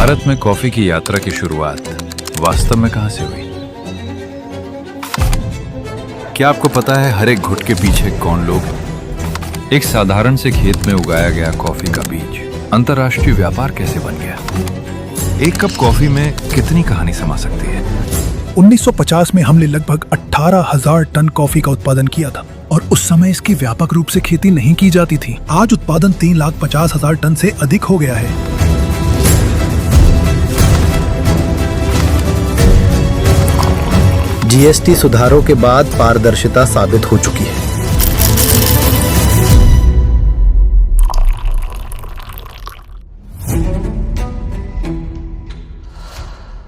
भारत में कॉफी की यात्रा की शुरुआत वास्तव में कहां से हुई? क्या आपको पता है हर एक घुट के पीछे कौन लोग? एक साधारण से खेत में उगाया गया कॉफी का बीज अंतर्राष्ट्रीय व्यापार कैसे बन गया? एक कप कॉफी में कितनी कहानी समा सकती है? 1950 में हमने लगभग 18,000 टन कॉफी का उत्पादन किया था और उस समय इसकी व्यापक रूप से खेती नहीं की जाती थी। आज उत्पादन 3,50,000 टन से अधिक हो गया है। जीएसटी सुधारों के बाद पारदर्शिता साबित हो चुकी है।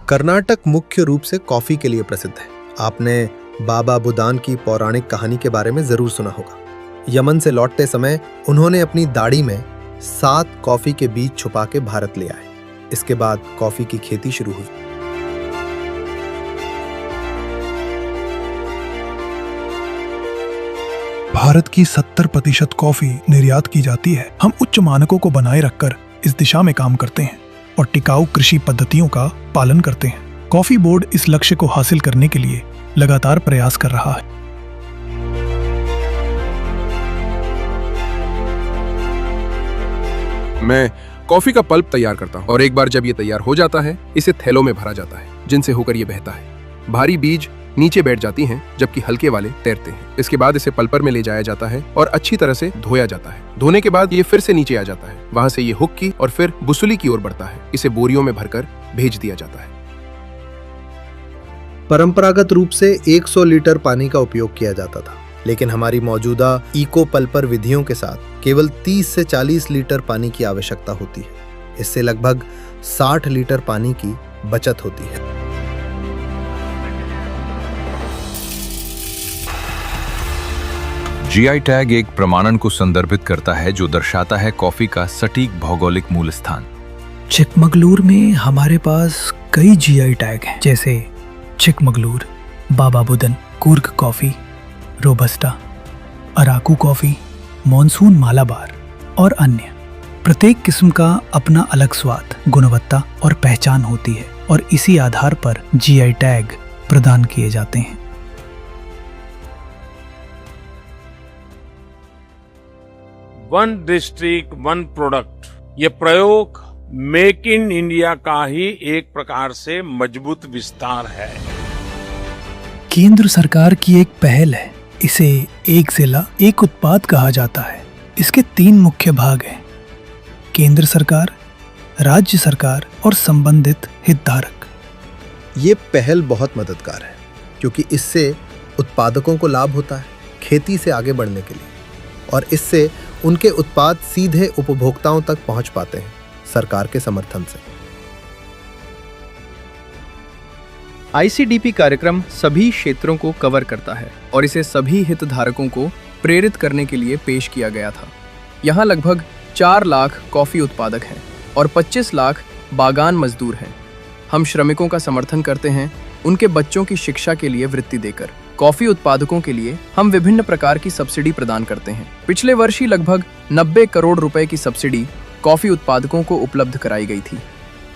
कर्नाटक मुख्य रूप से कॉफी के लिए प्रसिद्ध है। आपने बाबा बुदान की पौराणिक कहानी के बारे में जरूर सुना होगा। यमन से लौटते समय उन्होंने अपनी दाढ़ी में 7 कॉफी के बीज छुपा के भारत ले आए। इसके बाद कॉफी की खेती शुरू हुई। भारत की 70% कॉफी निर्यात की जाती है। हम उच्च मानकों को बनाए रखकर इस दिशा में काम करते हैं और टिकाऊ कृषि पद्धतियों का पालन करते हैं। कॉफी बोर्ड इस लक्ष्य को हासिल करने के लिए लगातार प्रयास कर रहा है। मैं कॉफी का पल्प तैयार करता हूं और एक बार जब ये तैयार हो जाता है इसे थैलों में भरा जाता है जिनसे होकर ये बहता है। भारी बीज नीचे बैठ जाती हैं जबकि हल्के वाले तैरते हैं। इसके बाद इसे पल्पर में ले जाया जाता है और अच्छी तरह से धोया जाता है। धोने के बाद ये फिर से नीचे आ जाता है। वहां से ये हुक की और फिर बुसुली की ओर बढ़ता है। इसे बोरियों में भरकर भेज दिया जाता है। परंपरागत रूप से 100 लीटर पानी का उपयोग किया जाता था, लेकिन हमारी मौजूदा इको पल्पर विधियों के साथ केवल 30 से 40 लीटर पानी की आवश्यकता होती है। इससे लगभग 60 लीटर पानी की बचत होती है। जीआई टैग एक प्रमाणन को संदर्भित करता है जो दर्शाता है कॉफी का सटीक भौगोलिक मूल स्थान। चिकमगलूर में हमारे पास कई जीआई टैग हैं, जैसे Chikmagalur, Baba Budan, Coorg coffee, robusta, Araku coffee, monsoon Malabar और अन्य। प्रत्येक किस्म का अपना अलग स्वाद, गुणवत्ता और पहचान होती है और इसी आधार पर जीआई टैग प्रदान किए जाते हैं। वन डिस्ट्रिक्ट वन प्रोडक्ट, ये प्रयोग मेक इन इंडिया का ही एक प्रकार से मजबूत विस्तार है। केंद्र सरकार की एक पहल है। इसे एक जिला एक उत्पाद कहा जाता है। इसके 3 मुख्य भाग हैं: केंद्र सरकार, राज्य सरकार और संबंधित हितधारक। ये पहल बहुत मददगार है क्योंकि इससे उत्पादकों को लाभ होता है खेती से आगे बढ़ने के लिए, और इससे उनके उत्पाद सीधे उपभोक्ताओं तक पहुंच पाते हैं सरकार के समर्थन से। आईसीडीपी कार्यक्रम सभी क्षेत्रों को कवर करता है और इसे सभी हितधारकों को प्रेरित करने के लिए पेश किया गया था। यहाँ लगभग 4 लाख कॉफी उत्पादक हैं और 25 लाख बागान मजदूर हैं। हम श्रमिकों का समर्थन करते हैं, उनके बच्चों की शिक्षा के लिए वृत्ति देकर। कॉफी उत्पादकों के लिए हम विभिन्न प्रकार की सब्सिडी प्रदान करते हैं। पिछले वर्ष ही लगभग 90 करोड़ रुपए की सब्सिडी कॉफी उत्पादकों को उपलब्ध कराई गई थी।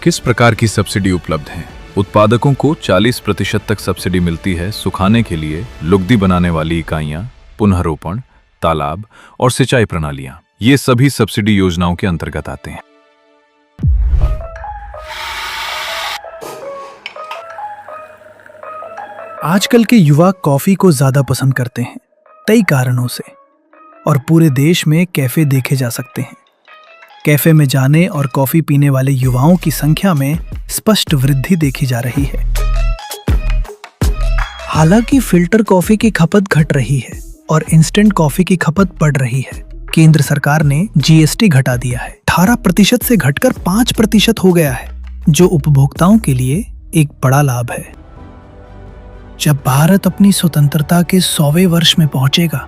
किस प्रकार की सब्सिडी उपलब्ध है? उत्पादकों को 40% तक सब्सिडी मिलती है सुखाने के लिए लुगदी बनाने वाली इकाइयां, पुनर्रोपण, तालाब और सिंचाई प्रणालियां। ये सभी सब्सिडी योजनाओं के अंतर्गत आते हैं। आजकल के युवा कॉफी को ज्यादा पसंद करते हैं कई कारणों से, और पूरे देश में कैफे देखे जा सकते हैं। कैफे में जाने और कॉफी पीने वाले युवाओं की संख्या में स्पष्ट वृद्धि देखी जा रही है। हालांकि फिल्टर कॉफी की खपत घट रही है और इंस्टेंट कॉफी की खपत बढ़ रही है। केंद्र सरकार ने जीएसटी घटा दिया है। 18% से घटकर 5% हो गया है, जो उपभोक्ताओं के लिए एक बड़ा लाभ है। जब भारत अपनी स्वतंत्रता के 100वें वर्ष में पहुंचेगा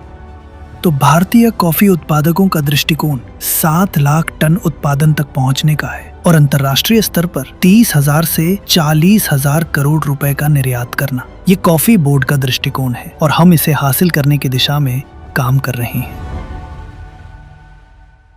तो भारतीय कॉफी उत्पादकों का दृष्टिकोण 7 लाख टन उत्पादन तक पहुंचने का है और अंतर्राष्ट्रीय स्तर पर 30,000 से 40,000 करोड़ रुपए का निर्यात करना। ये कॉफी बोर्ड का दृष्टिकोण है और हम इसे हासिल करने की दिशा में काम कर रहे हैं।